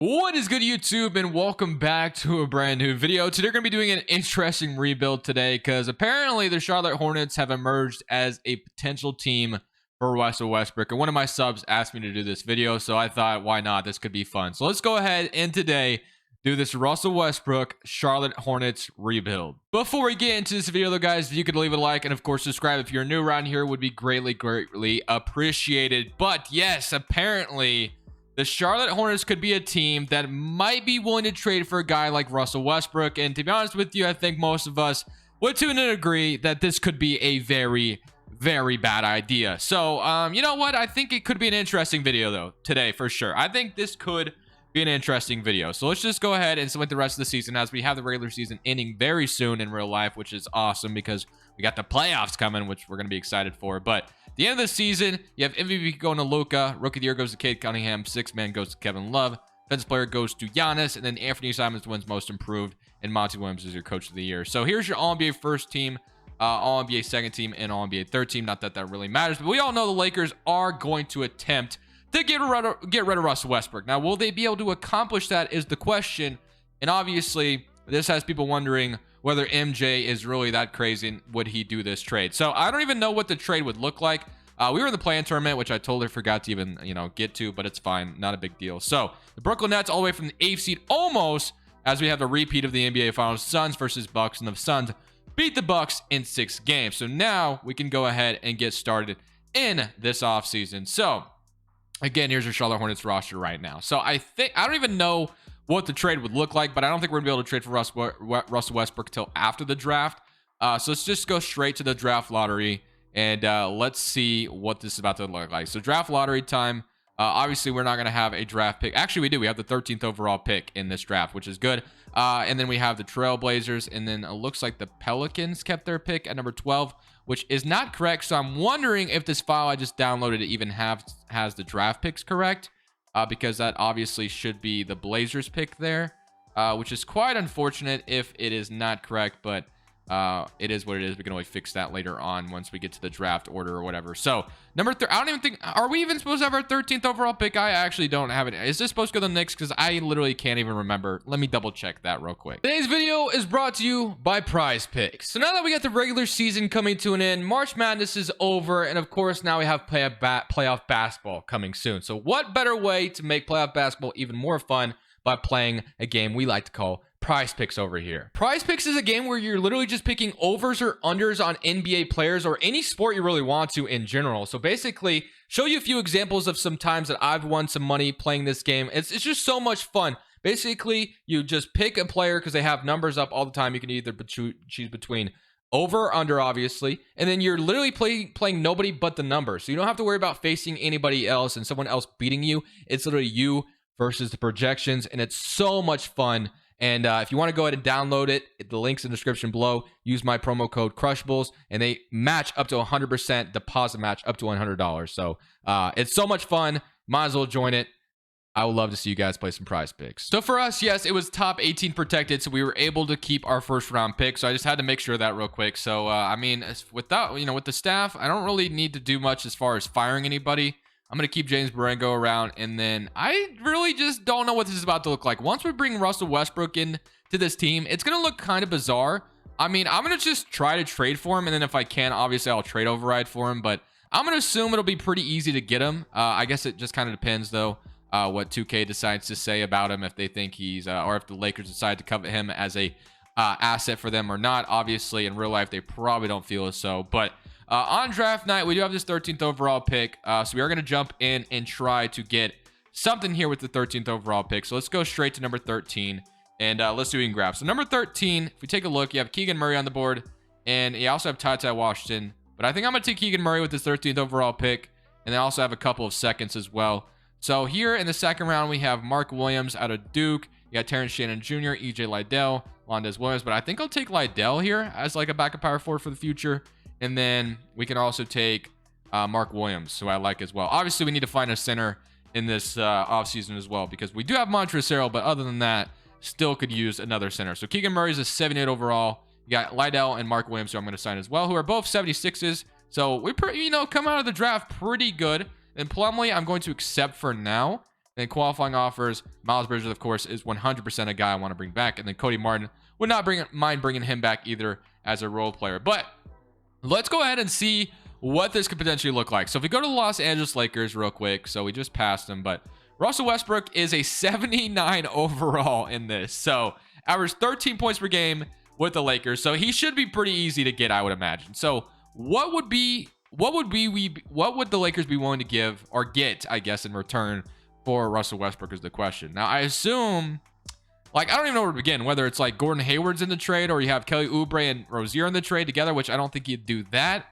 What is good, YouTube, and welcome back to a brand new video. Today we're going to be doing an interesting rebuild today because apparently the Charlotte Hornets have emerged as a potential team for Russell Westbrook, and one of my subs asked me to do this video, so I thought, why not? This could be fun. So let's go ahead and today do this Russell Westbrook Charlotte Hornets rebuild. Before we get into this video though, guys, if you could leave a like and of course subscribe if you're new around here, would be greatly appreciated. But yes, apparently the Charlotte Hornets could be a team that might be willing to trade for a guy like Russell Westbrook. And to be honest with you, I think most of us would tune in and agree that this could be a very bad idea. So, you know what? I think it could be an interesting video, though, today, for sure. I think this could be an interesting video. So let's just go ahead and select the rest of the season as we have the regular season ending very soon in real life, which is awesome because we got the playoffs coming, which we're going to be excited for. But at the end of the season, you have MVP going to Luka, Rookie of the Year goes to Cade Cunningham, Sixth Man goes to Kevin Love, Defensive Player goes to Giannis, and then Anthony Simons wins Most Improved, and Monty Williams is your Coach of the Year. So here's your All-NBA first team, All-NBA second team, and All-NBA third team. Not that that really matters, but we all know the Lakers are going to attempt to get rid of Russell Westbrook. Now, will they be able to accomplish that is the question, and obviously, this has people wondering whether MJ is really that crazy and would he do this trade. So I don't even know what the trade would look like. We were in the play-in tournament, which I totally forgot to even, get to, but it's fine. Not a big deal. So the Brooklyn Nets all the way from the 8th seed almost, as we have a repeat of the NBA Finals, Suns versus Bucks, and the Suns beat the Bucks in 6 games. So now we can go ahead and get started in this offseason. So again, here's your Charlotte Hornets roster right now. So I don't even know what the trade would look like, but I don't think we're gonna be able to trade for Russell Westbrook until after the draft. So let's just go straight to the draft lottery and let's see what this is about to look like. So draft lottery time. Obviously, we're not gonna have a draft pick. Actually, we do. We have the 13th overall pick in this draft, which is good. And then we have the Trailblazers, and then it looks like the Pelicans kept their pick at number 12, which is not correct. So I'm wondering if this file I just downloaded even has the draft picks correct. Because that obviously should be the Blazers pick there, which is quite unfortunate if it is not correct, but it is what it is. We can always fix that later on once we get to the draft order or whatever. So number 3, I don't even think, are we even supposed to have our 13th overall pick? I actually don't have it. Is this supposed to go to the Knicks? Because I literally can't even remember. Let me double check that real quick. Today's video is brought to you by Prize Picks. So now that we got the regular season coming to an end, March Madness is over, and of course now we have playoff basketball coming soon. So what better way to make playoff basketball even more fun by playing a game we like to call Prize Picks over here. Prize Picks is a game where you're literally just picking overs or unders on NBA players or any sport you really want to in general. So basically, show you a few examples of some times that I've won some money playing this game. It's just so much fun. Basically, you just pick a player because they have numbers up all the time. You can either choose between over or under, obviously, and then you're literally playing nobody but the number. So you don't have to worry about facing anybody else and someone else beating you. It's literally you versus the projections, and it's so much fun. And if you want to go ahead and download it, the link's in the description below. Use my promo code Crushables, and they match up to 100%, deposit match up to $100. So it's so much fun. Might as well join it. I would love to see you guys play some Prize Picks. So for us, yes, it was top 18 protected, so we were able to keep our first round pick. So I just had to make sure of that real quick. So I mean, with the staff, I don't really need to do much as far as firing anybody. I'm going to keep James Barengo around, and then I really just don't know what this is about to look like. Once we bring Russell Westbrook in to this team, it's going to look kind of bizarre. I mean, I'm going to just try to trade for him, and then if I can, obviously I'll trade override for him, but I'm going to assume it'll be pretty easy to get him. I guess it just kind of depends, though, what 2K decides to say about him, if they think he's, or if the Lakers decide to covet him as a asset for them or not. Obviously, in real life, they probably don't feel as so, but on draft night, we do have this 13th overall pick, so we are going to jump in and try to get something here with the 13th overall pick. So let's go straight to number 13, and let's do we can grab. So number 13, if we take a look, you have Keegan Murray on the board, and you also have Ty Washington. But I think I'm going to take Keegan Murray with this 13th overall pick, and then also have a couple of seconds as well. So here in the second round, we have Mark Williams out of Duke. You got Terrence Shannon Jr., EJ Liddell, Londez Williams. But I think I'll take Liddell here as like a backup power forward for the future. And then we can also take Mark Williams, who I like as well. Obviously, we need to find a center in this offseason as well, because we do have Montrezl Harrell, but other than that, still could use another center. So Keegan Murray is a 78 overall. You got Liddell and Mark Williams, who I'm going to sign as well, who are both 76s. So we come out of the draft pretty good. And Plumlee, I'm going to accept for now. And qualifying offers, Miles Bridges, of course, is 100% a guy I want to bring back. And then Cody Martin would not mind bringing him back either as a role player. But let's go ahead and see what this could potentially look like. So if we go to the Los Angeles Lakers real quick, so we just passed them, but Russell Westbrook is a 79 overall in this. So averaged 13 points per game with the Lakers. So he should be pretty easy to get, I would imagine. So what would the Lakers be willing to give or get, I guess, in return for Russell Westbrook is the question. Now, I assume, like, I don't even know where to begin, whether it's like Gordon Hayward's in the trade or you have Kelly Oubre and Rozier in the trade together, which I don't think you'd do that.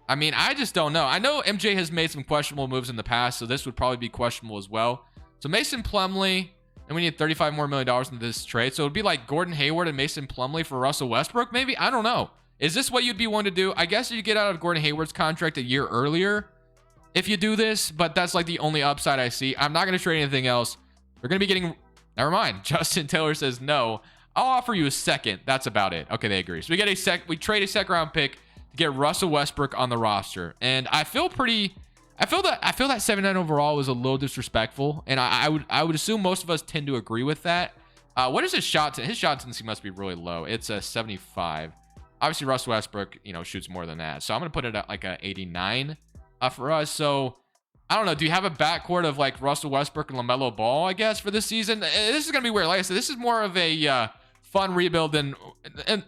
I mean, I just don't know. I know MJ has made some questionable moves in the past, so this would probably be questionable as well. So Mason Plumlee, and we need $35 more million into this trade. So it would be like Gordon Hayward and Mason Plumlee for Russell Westbrook, maybe? I don't know. Is this what you'd be willing to do? I guess you get out of Gordon Hayward's contract a year earlier if you do this, but that's like the only upside I see. I'm not going to trade anything else. We're going to be getting... Never mind. Justin Taylor says no. I'll offer you a second. That's about it. Okay, they agree. So we trade a second round pick to get Russell Westbrook on the roster. And I feel that 79 overall was a little disrespectful. And I would assume most of us tend to agree with that. What is his shot? His shot tendency must be really low. It's a 75. Obviously, Russell Westbrook, shoots more than that. So I'm going to put it at like a 89 for us. So I don't know. Do you have a backcourt of like Russell Westbrook and LaMelo Ball, I guess, for this season? This is going to be weird. Like I said, this is more of a fun rebuild and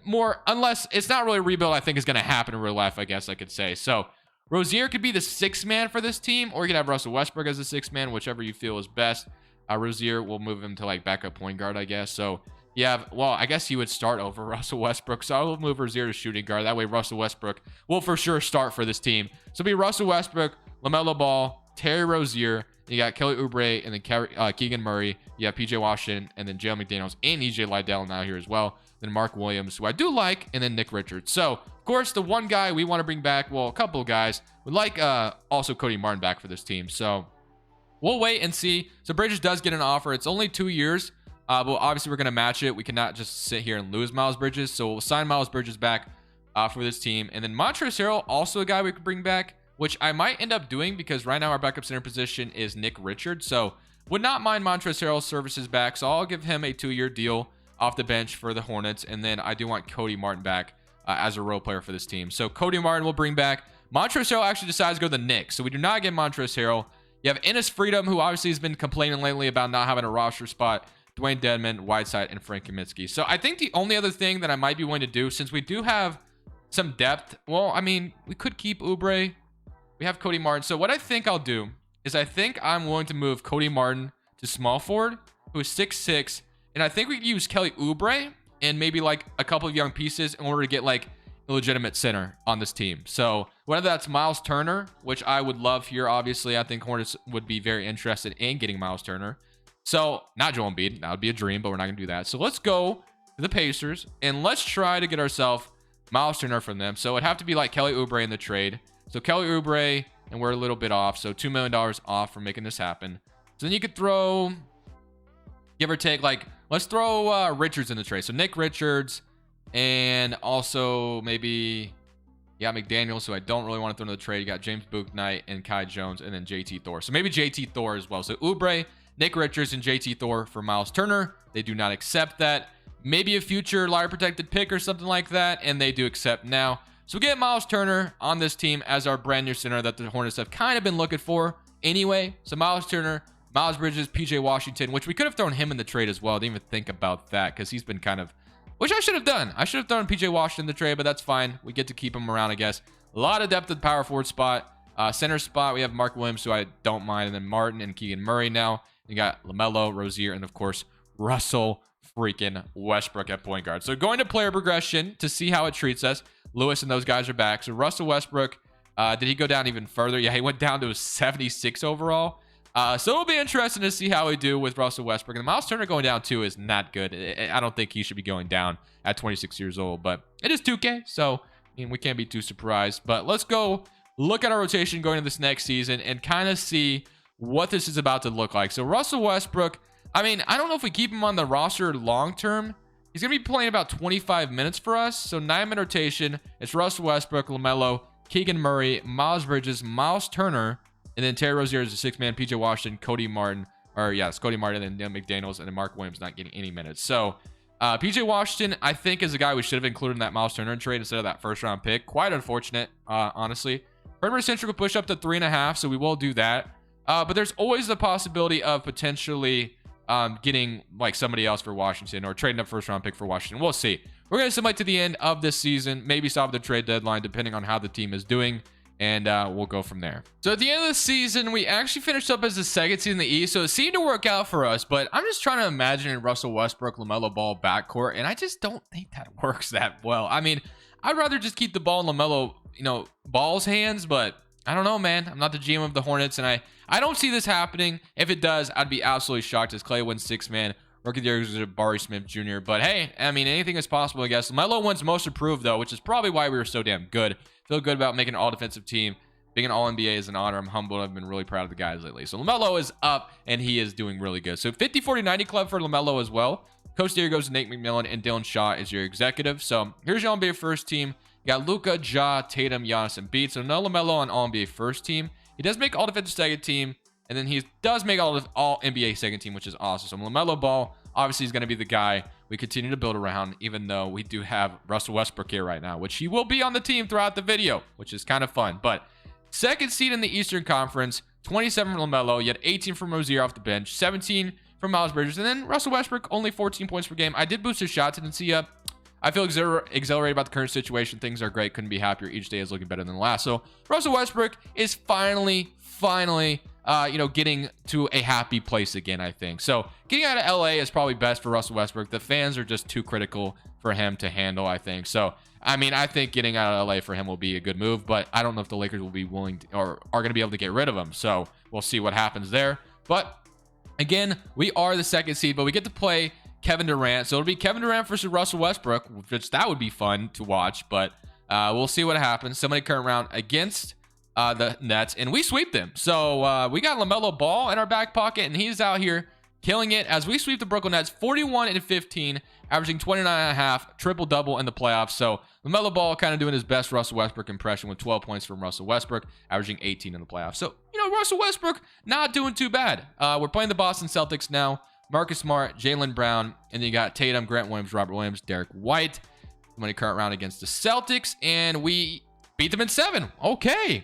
more, unless it's not really a rebuild I think is going to happen in real life, I guess I could say. So Rozier could be the sixth man for this team, or you could have Russell Westbrook as the sixth man, whichever you feel is best. Rozier will move him to like backup point guard, I guess. So I guess he would start over Russell Westbrook. So I'll move Rozier to shooting guard. That way Russell Westbrook will for sure start for this team. So it'll be Russell Westbrook, LaMelo Ball, Terry Rozier. You got Kelly Oubre and then Keegan Murray. You have PJ Washington and then Jalen McDaniels and EJ Liddell now here as well. Then Mark Williams, who I do like, and then Nick Richards. So, of course, the one guy we want to bring back, well, a couple of guys, would like also Cody Martin back for this team. So we'll wait and see. So Bridges does get an offer. It's only 2 years. But obviously, we're going to match it. We cannot just sit here and lose Miles Bridges. So we'll sign Miles Bridges back for this team. And then Montrezl Harrell, also a guy we could bring back, which I might end up doing because right now our backup center position is Nick Richards. So would not mind Montrezl Harrell's services back. So I'll give him a 2-year deal off the bench for the Hornets. And then I do want Cody Martin back as a role player for this team. So Cody Martin will bring back. Montrezl Harrell actually decides to go to the Knicks. So we do not get Montrezl Harrell. You have Enes Freedom, who obviously has been complaining lately about not having a roster spot. Dwayne Dedmon, Whiteside, and Frank Kaminsky. So I think the only other thing that I might be willing to do, since we do have some depth, well, I mean, we could keep Oubre. We have Cody Martin. So what I think I'll do is I think I'm willing to move Cody Martin to small forward, who is 6'6", and I think we could use Kelly Oubre and maybe like a couple of young pieces in order to get like a legitimate center on this team. So whether that's Miles Turner, which I would love here, obviously, I think Hornets would be very interested in getting Miles Turner. So not Joel Embiid, that would be a dream, but we're not gonna do that. So let's go to the Pacers and let's try to get ourselves Miles Turner from them. So it'd have to be like Kelly Oubre in the trade. So Kelly Oubre, and we're a little bit off. So $2 million off for making this happen. So then you could throw, give or take, like, let's throw Richards in the trade. So Nick Richards, and also maybe, McDaniels, who I don't really want to throw in the trade. You got James Bouknight and Kai Jones, and then JT Thor. So maybe JT Thor as well. So Oubre, Nick Richards, and JT Thor for Miles Turner. They do not accept that. Maybe a future lottery protected pick or something like that, and they do accept now. So we get Miles Turner on this team as our brand new center that the Hornets have kind of been looking for anyway. So Miles Turner, Miles Bridges, PJ Washington, which we could have thrown him in the trade as well. I didn't even think about that because he's been kind of, which I should have done. I should have thrown PJ Washington in the trade, but that's fine. We get to keep him around, I guess. A lot of depth at the power forward spot. Center spot, we have Mark Williams, who I don't mind, and then Martin and Keegan Murray now. You got LaMelo, Rozier, and of course, Russell freaking Westbrook at point guard. So going to player progression to see how it treats us. Lewis and those guys are back. So Russell Westbrook, did he go down even further? Yeah, he went down to a 76 overall. So it'll be interesting to see how we do with Russell Westbrook. And Miles Turner going down too is not good. I don't think he should be going down at 26 years old, but it is 2K. So I mean, we can't be too surprised. But let's go look at our rotation going into this next season and kind of see what this is about to look like. So Russell Westbrook, I mean, I don't know if we keep him on the roster long term. He's going to be playing about 25 minutes for us. So 9-minute rotation. It's Russell Westbrook, LaMelo, Keegan Murray, Miles Bridges, Miles Turner, and then Terry Rozier is a 6-man, PJ Washington, Cody Martin, Or yeah, it's Cody Martin and then McDaniels, and then Mark Williams not getting any minutes. So PJ Washington, I think, is a guy we should have included in that Miles Turner trade instead of that first round pick. Quite unfortunate, honestly. Perimeter Centric will push up to 3.5, so we will do that. But there's always the possibility of potentially getting like somebody else for Washington or trading up first round pick for Washington. We'll see. We're going to submit to the end of this season, maybe stop the trade deadline depending on how the team is doing, and we'll go from there. So at the end of the season, we actually finished up as the second seed in the East, so it seemed to work out for us, but I'm just trying to imagine a Russell Westbrook, LaMelo Ball backcourt, and I just don't think that works that well. I mean, I'd rather just keep the ball in LaMelo, Ball's hands, but I don't know, man. I'm not the GM of the Hornets, and I don't see this happening. If it does, I'd be absolutely shocked as Clay wins 6-man. Rookie of the year is Barry Smith Jr. But hey, I mean, anything is possible, I guess. LaMelo wins most improved, though, which is probably why we were so damn good. Feel good about making an all-defensive team. Being an all-NBA is an honor. I'm humbled. I've been really proud of the guys lately. So LaMelo is up, and he is doing really good. So 50-40-90 club for LaMelo as well. Coach of the year goes to Nate McMillan, and Dylan Shaw is your executive. So here's your all-NBA first team. You got Luka, Ja, Tatum, Giannis, and Embiid. So no LaMelo on all-NBA first team. He does make all-defensive second team, and then he does make all-NBA second team, which is awesome. So LaMelo Ball obviously is going to be the guy we continue to build around, even though we do have Russell Westbrook here right now, which he will be on the team throughout the video, which is kind of fun. But second seed in the Eastern Conference, 27 from LaMelo. You had 18 from Rozier off the bench, 17 from Miles Bridges, and then Russell Westbrook, only 14 points per game. I did boost his shot tendency up. I feel exhilarated about the current situation. Things are great. Couldn't be happier. Each day is looking better than the last. So Russell Westbrook is finally, getting to a happy place again, I think. So getting out of LA is probably best for Russell Westbrook. The fans are just too critical for him to handle, I think. So, I mean, I think getting out of LA for him will be a good move, but I don't know if the Lakers will be willing to, or are going to be able to get rid of him. So we'll see what happens there. But again, we are the second seed, but we get to play Kevin Durant. So it'll be Kevin Durant versus Russell Westbrook, which that would be fun to watch, but we'll see what happens. Somebody current round against the Nets, and we sweep them. So we got LaMelo Ball in our back pocket, and he's out here killing it as we sweep the Brooklyn Nets 41-15, averaging 29.5, triple-double in the playoffs. So LaMelo Ball kind of doing his best Russell Westbrook impression with 12 points from Russell Westbrook, averaging 18 in the playoffs. So, Russell Westbrook not doing too bad. We're playing the Boston Celtics now. Marcus Smart, Jaylen Brown, and then you got Tatum, Grant Williams, Robert Williams, Derek White. Somebody current round against the Celtics, and we beat them in 7. Okay.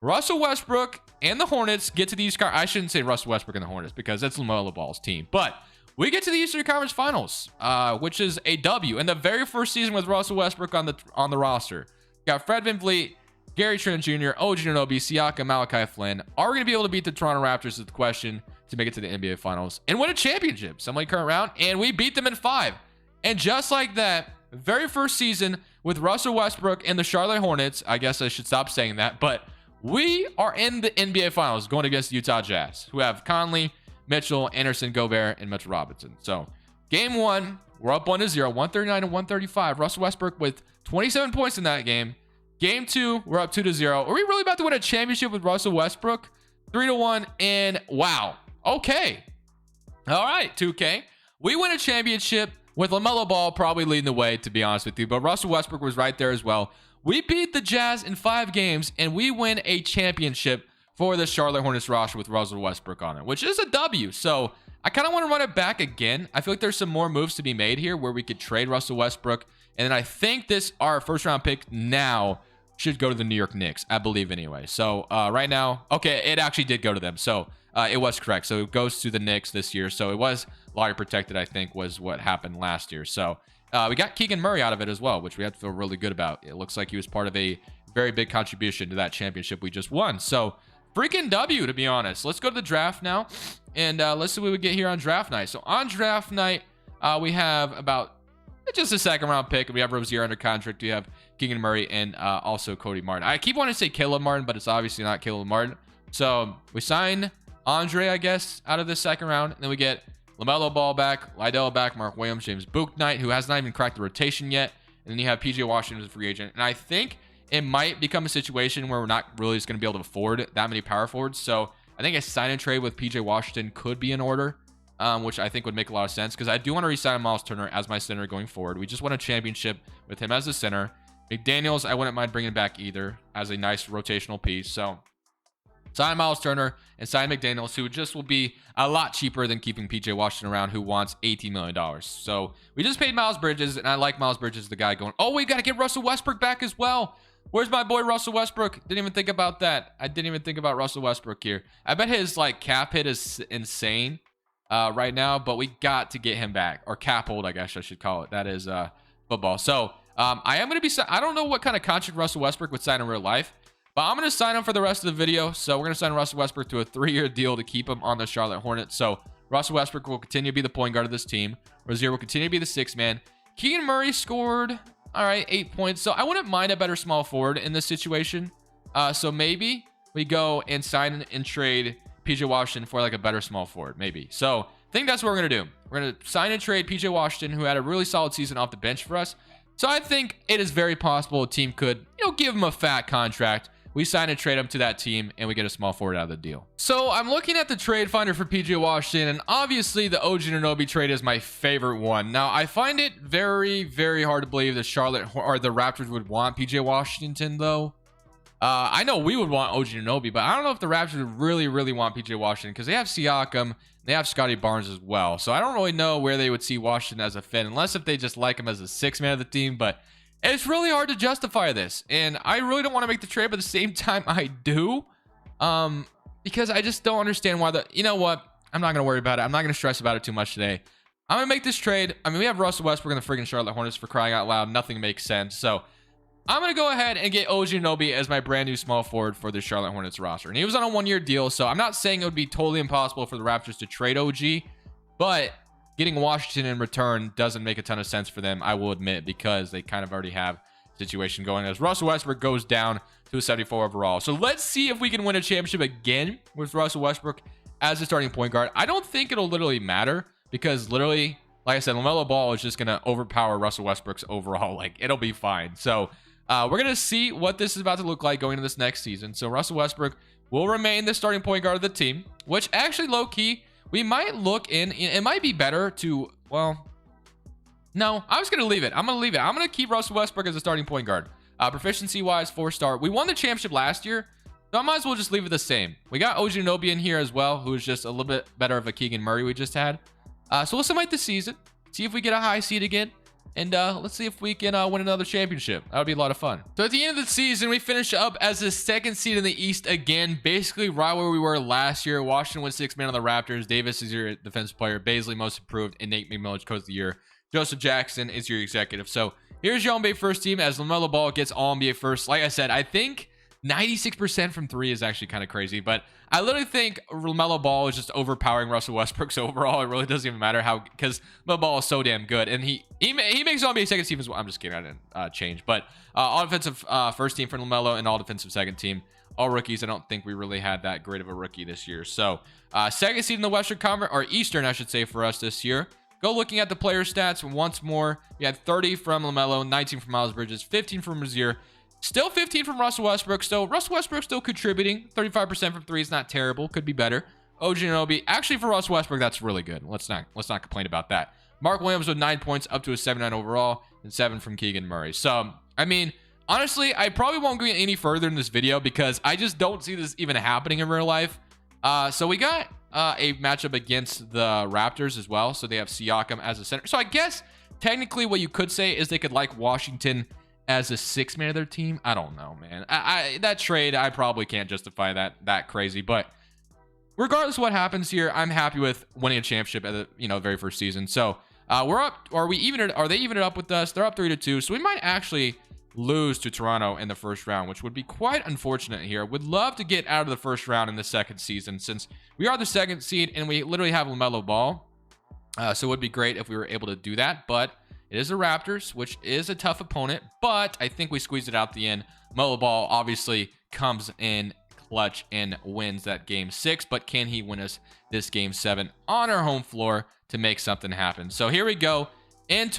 Russell Westbrook and the Hornets get to the East Conference. I shouldn't say Russell Westbrook and the Hornets because that's LaMelo Ball's team. But we get to the Eastern Conference Finals, which is a W. And the very first season with Russell Westbrook on the roster. Got Fred VanVleet, Gary Trent Jr., OG Anunoby, Siakam, Malachi Flynn. Are we going to be able to beat the Toronto Raptors is the question to make it to the NBA Finals and win a championship? Somebody current round, and we beat them in 5. And just like that, very first season with Russell Westbrook and the Charlotte Hornets, I guess I should stop saying that, but we are in the NBA Finals going against the Utah Jazz, who have Conley, Mitchell, Anderson, Gobert, and Mitchell Robinson. So game 1, we're up 1-0, 139-135. Russell Westbrook with 27 points in that game. Game 2, we're up 2-0. Are we really about to win a championship with Russell Westbrook? 3-1, and wow. Okay. All right, 2K. We win a championship with LaMelo Ball probably leading the way, to be honest with you, but Russell Westbrook was right there as well. We beat the Jazz in 5 games, and we win a championship for the Charlotte Hornets roster with Russell Westbrook on it, which is a W. So I kind of want to run it back again. I feel like there's some more moves to be made here where we could trade Russell Westbrook, and then I think our first round pick now should go to the New York Knicks, I believe anyway. So right now, okay, it actually did go to them. So it was correct. So it goes to the Knicks this year. So it was lottery protected, I think, was what happened last year. So we got Keegan Murray out of it as well, which we have to feel really good about. It looks like he was part of a very big contribution to that championship we just won. So freaking W, to be honest. Let's go to the draft now, and let's see what we get here on draft night. So on draft night, we have about just a second round pick. We have Rozier under contract. We have Keegan Murray and also Cody Martin. I keep wanting to say Caleb Martin, but it's obviously not Caleb Martin. So we sign Andre, I guess, out of this second round. And then we get LaMelo Ball back, Lydell back, Mark Williams, James Bouknight, who has not even cracked the rotation yet. And then you have PJ Washington as a free agent. And I think it might become a situation where we're not really just going to be able to afford that many power forwards. So I think a sign and trade with PJ Washington could be in order, which I think would make a lot of sense because I do want to re-sign Miles Turner as my center going forward. We just won a championship with him as a center. McDaniels, I wouldn't mind bringing back either as a nice rotational piece. So Sign Miles Turner and sign McDaniels, who just will be a lot cheaper than keeping PJ Washington around, who wants $18 million. So we just paid Miles Bridges, and I like Miles Bridges, the guy going, oh, we got to get Russell Westbrook back as well. Where's my boy Russell Westbrook? Didn't even think about that. I didn't even think about Russell Westbrook here. I bet his like cap hit is insane right now, but we got to get him back, or cap hold, I guess I should call it. That is football. So I am going to be, I don't know what kind of contract Russell Westbrook would sign in real life, but I'm going to sign him for the rest of the video. So we're going to sign Russell Westbrook to a 3-year deal to keep him on the Charlotte Hornets. So Russell Westbrook will continue to be the point guard of this team. Rozier will continue to be the 6th man. Keegan Murray scored, all right, 8 points. So I wouldn't mind a better small forward in this situation. So maybe we go and sign and trade PJ Washington for like a better small forward, maybe. So I think that's what we're going to do. We're going to sign and trade PJ Washington, who had a really solid season off the bench for us. So I think it is very possible a team could, give him a fat contract. We sign and trade him to that team, and we get a small forward out of the deal. So I'm looking at the trade finder for PJ Washington, and obviously the OG Anunoby trade is my favorite one. Now, I find it very, very hard to believe the Charlotte or the Raptors would want PJ Washington, though. I know we would want OG Anunoby, but I don't know if the Raptors would really, really want PJ Washington, because they have Siakam, they have Scotty Barnes as well. So I don't really know where they would see Washington as a fit, unless if they just like him as a 6th man of the team. But it's really hard to justify this, and I really don't want to make the trade, but at the same time I do, because I just don't understand why you know what, I'm not going to worry about it. I'm not going to stress about it too much today. I'm going to make this trade. I mean, we have Russell Westbrook and the freaking Charlotte Hornets, for crying out loud. Nothing makes sense. So I'm going to go ahead and get OG Anunoby as my brand new small forward for the Charlotte Hornets roster. And he was on a 1-year deal, so I'm not saying it would be totally impossible for the Raptors to trade OG, but getting Washington in return doesn't make a ton of sense for them, I will admit, because they kind of already have a situation going as Russell Westbrook goes down to a 74 overall. So let's see if we can win a championship again with Russell Westbrook as a starting point guard. I don't think it'll literally matter, because literally, like I said, LaMelo Ball is just going to overpower Russell Westbrook's overall. Like, it'll be fine. So we're going to see what this is about to look like going into this next season. So Russell Westbrook will remain the starting point guard of the team, which actually, low-key, we might look in. It might be better to, well, no, I was going to leave it. I'm going to leave it. I'm going to keep Russell Westbrook as a starting point guard. Proficiency-wise, 4-star. We won the championship last year, so I might as well just leave it the same. We got OG Anunoby in here as well, who is just a little bit better of a Keegan Murray we just had. So we'll summate the season, see if we get a high seed again, and let's see if we can win another championship. That would be a lot of fun. So at the end of the season, we finish up as the 2nd seed in the East again, basically right where we were last year. Washington wins 6th man on the Raptors. Davis is your defensive player. Baisley most improved, and Nate McMillan coach of the year. Joseph Jackson is your executive. So here's your NBA first team as LaMelo Ball gets all NBA first. Like I said, I think 96% from 3 is actually kind of crazy, but I literally think LaMelo Ball is just overpowering Russell Westbrook. So overall, it really doesn't even matter how, because LaMelo Ball is so damn good, and he makes all NBA second team as well. I'm just kidding, I didn't change, but all defensive first team for LaMelo and all defensive second team, all rookies. I don't think we really had that great of a rookie this year. So 2nd seed in the Western Conference, or Eastern, I should say, for us this year. Go looking at the player stats once more. We had 30 from LaMelo, 19 from Miles Bridges, 15 from Rozier, still 15 from Russell Westbrook. So Russell Westbrook still contributing. 35% from 3 is not terrible. Could be better. OG Anunoby, actually for Russell Westbrook, that's really good. Let's not complain about that. Mark Williams with 9 points, up to a 79 overall, and 7 from Keegan Murray. So I mean, honestly, I probably won't go any further in this video, because I just don't see this even happening in real life. So we got a matchup against the Raptors as well. So they have Siakam as a center. So I guess technically what you could say is they could like Washington as a 6th man of their team. I don't know, man. That trade, I probably can't justify that crazy. But regardless of what happens here, I'm happy with winning a championship at the very first season. So we're up. Are they even it up with us? They're up 3-2. So we might actually lose to Toronto in the first round, which would be quite unfortunate here. Would love to get out of the first round in the 2nd season, since we are the 2nd seed and we literally have LaMelo Ball. So it would be great if we were able to do that, but it is the Raptors, which is a tough opponent, but I think we squeezed it out the end. LaMelo Ball obviously comes in clutch and wins that game 6, but can he win us this game 7 on our home floor to make something happen? So here we go. And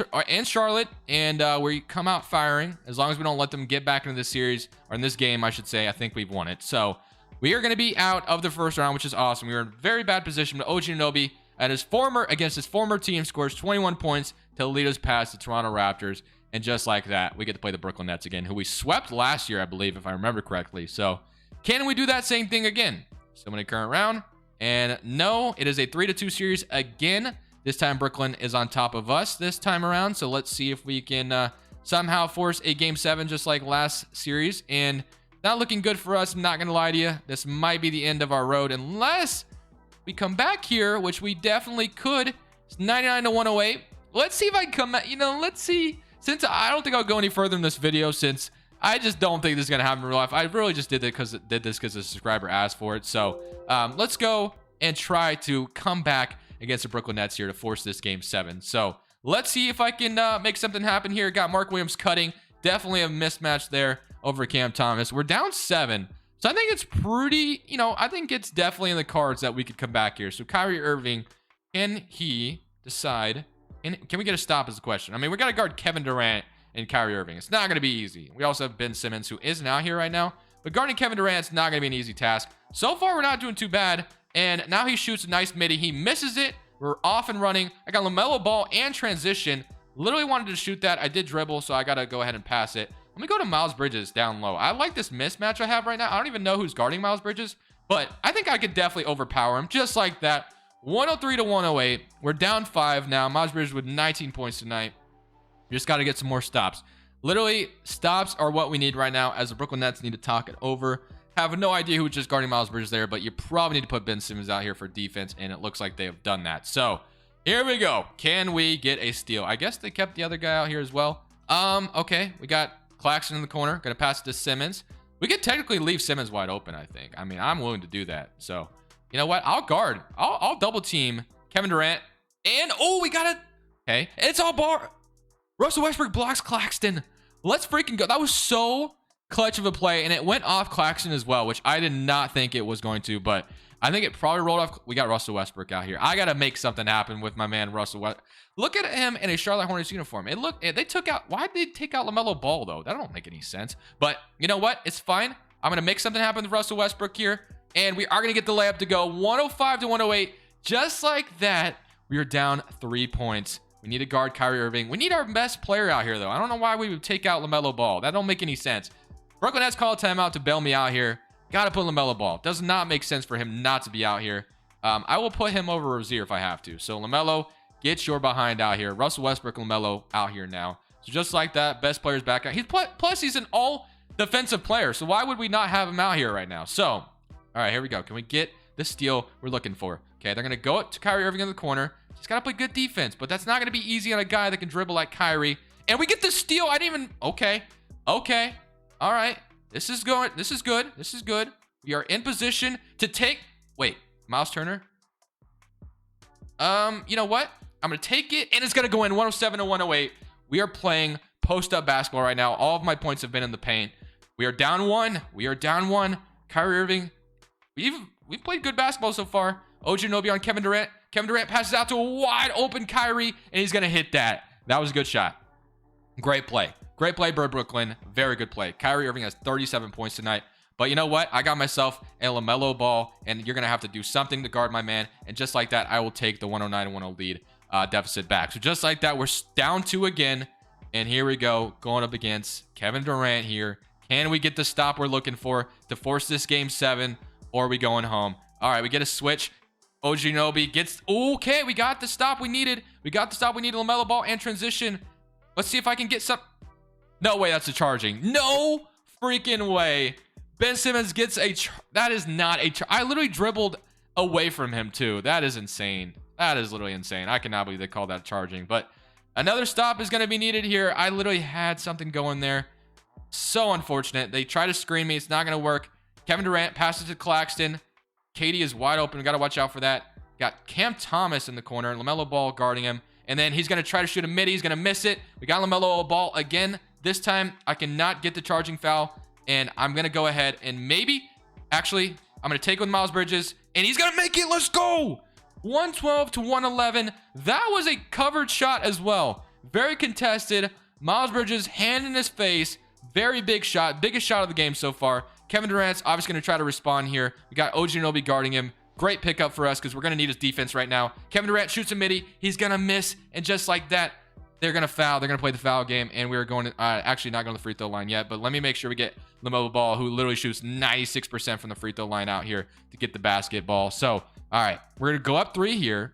Charlotte, and we come out firing. As long as we don't let them get back into this series, or in this game, I should say, I think we've won it. So we are going to be out of the first round, which is awesome. We were in a very bad position, but OG Anunoby against his former team scores 21 points to lead us past the Toronto Raptors, and just like that, we get to play the Brooklyn Nets again, who we swept last year, I believe, if I remember correctly. So Can we do that same thing again? Summoning current round. And no, it is a 3-2 series again. This time Brooklyn is on top of us this time around. So let's see if we can somehow force a game 7 just like last series. And not looking good for us. I'm not going to lie to you. This might be the end of our road unless we come back here, which we definitely could. It's 99 to 108. Let's see if I can come back. Let's see. Since I don't think I'll go any further in this video, since I just don't think this is going to happen in real life. I really just did this because a subscriber asked for it. So let's go and try to come back against the Brooklyn Nets here to force this game 7. So let's see if I can make something happen here. Got Mark Williams cutting. Definitely a mismatch there over Cam Thomas. We're down 7. So I think it's pretty, I think it's definitely in the cards that we could come back here. So Kyrie Irving, can he decide? And can we get a stop is the question. I mean, we got to guard Kevin Durant and Kyrie Irving. It's not going to be easy. We also have Ben Simmons, who isn't out here right now. But guarding Kevin Durant's not going to be an easy task. So far, we're not doing too bad. And now he shoots a nice midi. He misses it. We're off and running. I got LaMelo Ball and transition. Literally wanted to shoot that. I did dribble, so I got to go ahead and pass it. Let me go to Miles Bridges down low. I like this mismatch I have right now. I don't even know who's guarding Miles Bridges, but I think I could definitely overpower him just like that. 103 to 108. We're down 5 now. Miles Bridges with 19 points tonight. We just got to get some more stops. Literally, stops are what we need right now as the Brooklyn Nets need to talk it over. Have no idea who's just guarding Miles Bridges there, but you probably need to put Ben Simmons out here for defense, and it looks like they have done that. So here we go. Can we get a steal? I guess they kept the other guy out here as well. Okay, we got Claxton in the corner. Gonna pass it to Simmons. We could technically leave Simmons wide open, I think. I mean, I'm willing to do that. So, you know what? I'll guard. I'll double team Kevin Durant. And, oh, we got it. Okay, it's all bar. Russell Westbrook blocks Claxton. Let's freaking go. That was so clutch of a play, and it went off Claxton as well, which I did not think it was going to, but I think it probably rolled off. We got Russell Westbrook out here. I got to make something happen with my man, Russell Westbrook. Look at him in a Charlotte Hornets uniform. They took out, why did they take out LaMelo Ball, though? That don't make any sense. But you know what? It's fine. I'm going to make something happen with Russell Westbrook here, and we are going to get the layup to go 105 to 108. Just like that, we are down 3 points. We need to guard Kyrie Irving. We need our best player out here, though. I don't know why we would take out LaMelo Ball. That don't make any sense. Brooklyn Nets call a timeout to bail me out here. Got to put LaMelo Ball. Does not make sense for him not to be out here. I will put him over Rozier if I have to. So LaMelo, get your behind out here. Russell Westbrook, LaMelo out here now. So just like that, best player's back out. Plus, he's an all defensive player. So why would we not have him out here right now? So, all right, here we go. Can we get the steal we're looking for? Okay, they're going to go up to Kyrie Irving in the corner. He's got to play good defense, but that's not going to be easy on a guy that can dribble like Kyrie. And we get the steal. I didn't even... Okay. All right. This is good. This is good. We are in position to take... Wait, Miles Turner? You know what? I'm going to take it, and it's going to go in 107 to 108. We are playing post-up basketball right now. All of my points have been in the paint. We are down 1. Kyrie Irving. We've played good basketball so far. OG Anunoby on Kevin Durant. Kevin Durant passes out to a wide open Kyrie, and he's going to hit that. That was a good shot. Great play. Great play, Brooklyn. Very good play. Kyrie Irving has 37 points tonight. But you know what? I got myself a LaMelo Ball, and you're going to have to do something to guard my man. And just like that, I will take the 109-100 lead deficit back. So just like that, we're down 2 again. And here we go, going up against Kevin Durant here. Can we get the stop we're looking for to force this game 7, or are we going home? All right, we get a switch. OG Anunoby gets... Okay, we got the stop we needed. LaMelo Ball and transition. Let's see if I can get some... No way, that's a charging. No freaking way. Ben Simmons gets a... That is not a... I literally dribbled away from him, too. That is insane. That is literally insane. I cannot believe they called that charging. But another stop is going to be needed here. I literally had something going there. So unfortunate. They try to screen me. It's not going to work. Kevin Durant passes to Claxton. KD is wide open. We got to watch out for that. Got Cam Thomas in the corner. LaMelo Ball guarding him. And then he's going to try to shoot a midi. He's going to miss it. We got LaMelo Ball again. This time, I cannot get the charging foul. And I'm going to go ahead and maybe... Actually, I'm going to take with Miles Bridges. And he's going to make it. Let's go. 112 to 111. That was a covered shot as well. Very contested. Miles Bridges, hand in his face. Very big shot. Biggest shot of the game so far. Kevin Durant's obviously going to try to respond here. We got OG Anunoby guarding him. Great pickup for us because we're going to need his defense right now. Kevin Durant shoots a midi. He's going to miss. And just like that, they're going to foul. They're going to play the foul game, and we're going to actually not going to the free throw line yet, but let me make sure we get LaMelo Ball, who literally shoots 96% from the free throw line out here to get the basketball. So, all right, we're going to go up 3 here,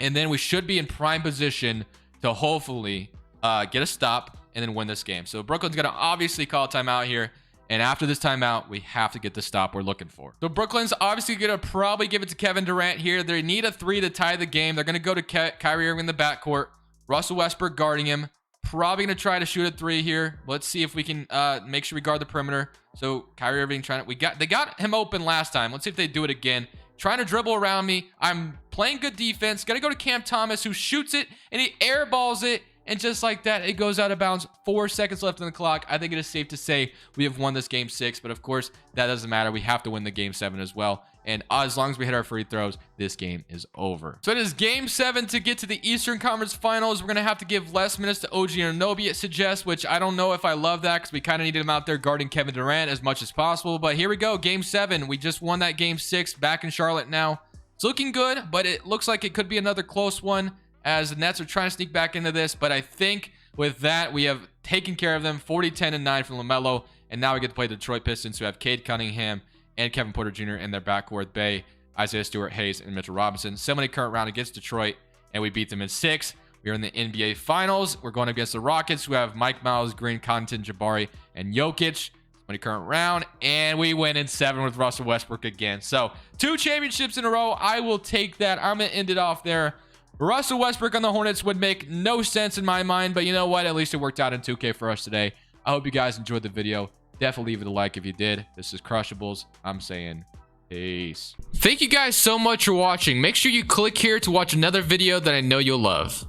and then we should be in prime position to hopefully get a stop and then win this game. So Brooklyn's going to obviously call a timeout here. And after this timeout, we have to get the stop we're looking for. So Brooklyn's obviously going to probably give it to Kevin Durant here. They need a 3 to tie the game. They're going to go to Kyrie Irving in the backcourt. Russell Westbrook guarding him. Probably going to try to shoot a 3 here. Let's see if we can make sure we guard the perimeter. So Kyrie Irving trying to... They got him open last time. Let's see if they do it again. Trying to dribble around me. I'm playing good defense. Going to go to Cam Thomas, who shoots it, and he airballs it. And just like that, it goes out of bounds. 4 seconds left on the clock. I think it is safe to say we have won this game 6. But of course, that doesn't matter. We have to win the game 7 as well. And as long as we hit our free throws, this game is over. So it is game 7 to get to the Eastern Conference Finals. We're going to have to give less minutes to OG Anunoby, it suggests, which I don't know if I love that because we kind of needed him out there guarding Kevin Durant as much as possible. But here we go. Game 7. We just won that game 6 back in Charlotte now. It's looking good, but it looks like it could be another close one, as the Nets are trying to sneak back into this. But I think with that, we have taken care of them. 40, 10, and 9 from LaMelo. And now we get to play the Detroit Pistons, who have Cade Cunningham and Kevin Porter Jr. in their backcourt. Bay, Isaiah Stewart, Hayes, and Mitchell Robinson. Semi-current round against Detroit, and we beat them in 6. We are in the NBA Finals. We're going against the Rockets, who have Mike Miles, Green, Connaughton, Jabari, and Jokic. Semi-current round, and we win in 7 with Russell Westbrook again. So 2 championships in a row. I will take that. I'm going to end it off there. Russell Westbrook on the Hornets would make no sense in my mind, but you know what? At least it worked out in 2K for us today. I hope you guys enjoyed the video. Definitely leave it a like if you did. This is Crushables. I'm saying peace. Thank you guys so much for watching. Make sure you click here to watch another video that I know you'll love.